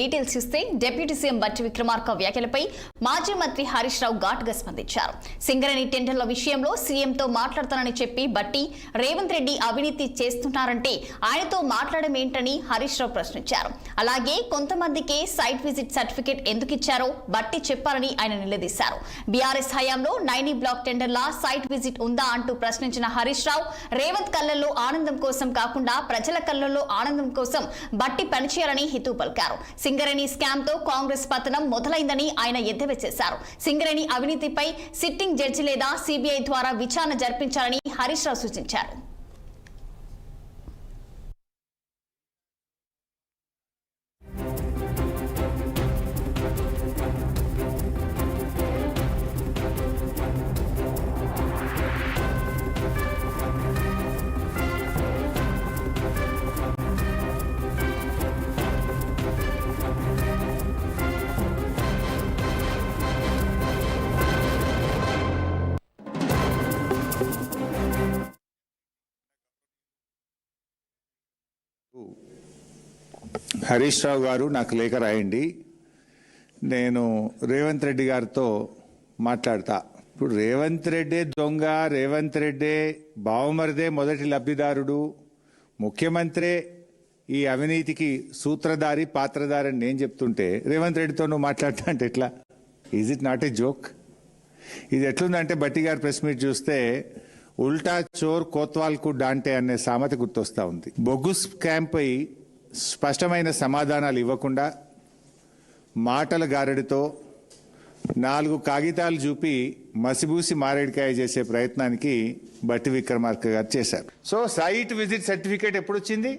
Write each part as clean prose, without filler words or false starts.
Details ఇస్తే deputy CM బట్టి విక్రమార్క వ్యాఖ్యలపై మాజీ మంత్రి హరీష్ రావు ఘాటుగా స్పందించారు. సింగరేణి టెండర్ల విషయంలో సీఎంతో మాట్లాడతానని చెప్పి బట్టి రేవంత్ రెడ్డి అవినీతి చేస్తున్నారంటే ఆయనతో మాట్లాడమేంటని హరీష్ రావు ప్రశ్నించారు. అలాగే కొంతమందికే సైట్ విజిట్ సర్టిఫికేట్ ఎందుకు ఇచ్చారో బట్టి చెప్పారని ఆయన నిలదీశారు. బీఆర్ఎస్ హయాంలో 90 బ్లాక్ టెండర్ల సైట్ విజిట్ ఉందా అంటూ ప్రశ్నించిన హరీష్ రావు రేవంత్ కళ్ళల్లో ఆనందం కోసం కాకుండా ప్రజల కళ్ళల్లో ఆనందం కోసం బట్టి పనిచేయాలని హితవు పలికారు. సింగరేణి స్కామ్ తో కాంగ్రెస్ పతనం మొదలైందని ఆయన ఎద్దేవా చేశారు. సింగరేణి అవినీతిపై సిట్టింగ్ జడ్జి లేదా సిబిఐ ద్వారా విచారణ జరిపించాలని హరీష్ రావు సూచించారు. హరీష్ రావు గారు నాకు లేఖ రాయండి, నేను రేవంత్ రెడ్డి గారితో మాట్లాడతా. ఇప్పుడు రేవంత్ రెడ్డి దొంగ, రేవంత్ రెడ్డి బావమరిదే మొదటి లబ్ధిదారుడు, ముఖ్యమంత్రే ఈ అవినీతికి సూత్రధారి పాత్రధారి అని నేను చెప్తుంటే రేవంత్ రెడ్డితో నువ్వు మాట్లాడతా అంటే ఎట్లా? Is it not a joke? ఇది ఎట్లుందంటే బట్టి గారి ప్రెస్ మీట్ చూస్తే ఉల్టా చోర్ కోత్వాల్కు డాంటే అనే సామెత గుర్తొస్తా ఉంది. బొగ్గు స్కామ్ పై స్పష్టమైన సమాధానాలు ఇవ్వకుండా మాటల గారడితో 4 కాగితాలు చూపి మసిబూసి మారేడికాయ చేసే ప్రయత్నానికి బట్టి విక్రమార్క గారు చేశారు. సో సైట్ విజిట్ సర్టిఫికేట్ ఎప్పుడు వచ్చింది?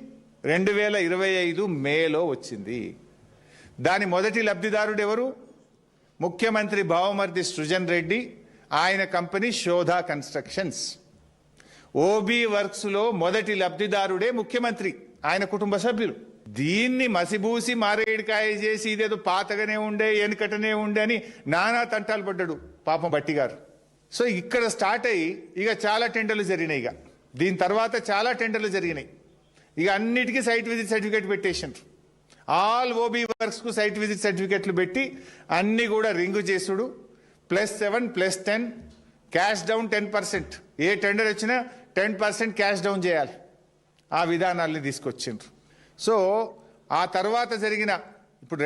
2025 మేలో వచ్చింది. దాని మొదటి లబ్ధిదారుడు ఎవరు? ముఖ్యమంత్రి బావమర్ది సృజన్ రెడ్డి, ఆయన company Shodha constructions. OB works లో మొదటి లబ్ధిదారుడే ముఖ్యమంత్రి, ఆయన కుటుంబ సభ్యులు. దీన్ని మసిబూసి మారేడికాయ చేసి ఇదేదో పాతగానే ఉండే వెనుకటనే ఉండే అని నానా తంటాలు పడ్డాడు పాపం బట్టి గారు. సో ఇక్కడ స్టార్ట్ అయ్యి ఇక చాలా టెండర్లు జరిగినాయి. ఇక దీని తర్వాత చాలా టెండర్లు జరిగినాయి. ఇక అన్నిటికీ సైట్ విజిట్ సర్టిఫికేట్ పెట్టేసిండ్రు. ఆల్ ఓబీ వర్క్స్ కు సైట్ విజిట్ సర్టిఫికేట్లు పెట్టి అన్ని కూడా రింగు చేసుడు. +7 +10 క్యాష్ డౌన్ 10%. ఏ టెండర్ వచ్చినా 10% క్యాష్ డౌన్ చేయాలి. ఆ విధానాల్ని తీసుకొచ్చిండ్రు. సో ఆ తర్వాత జరిగిన ఇప్పుడు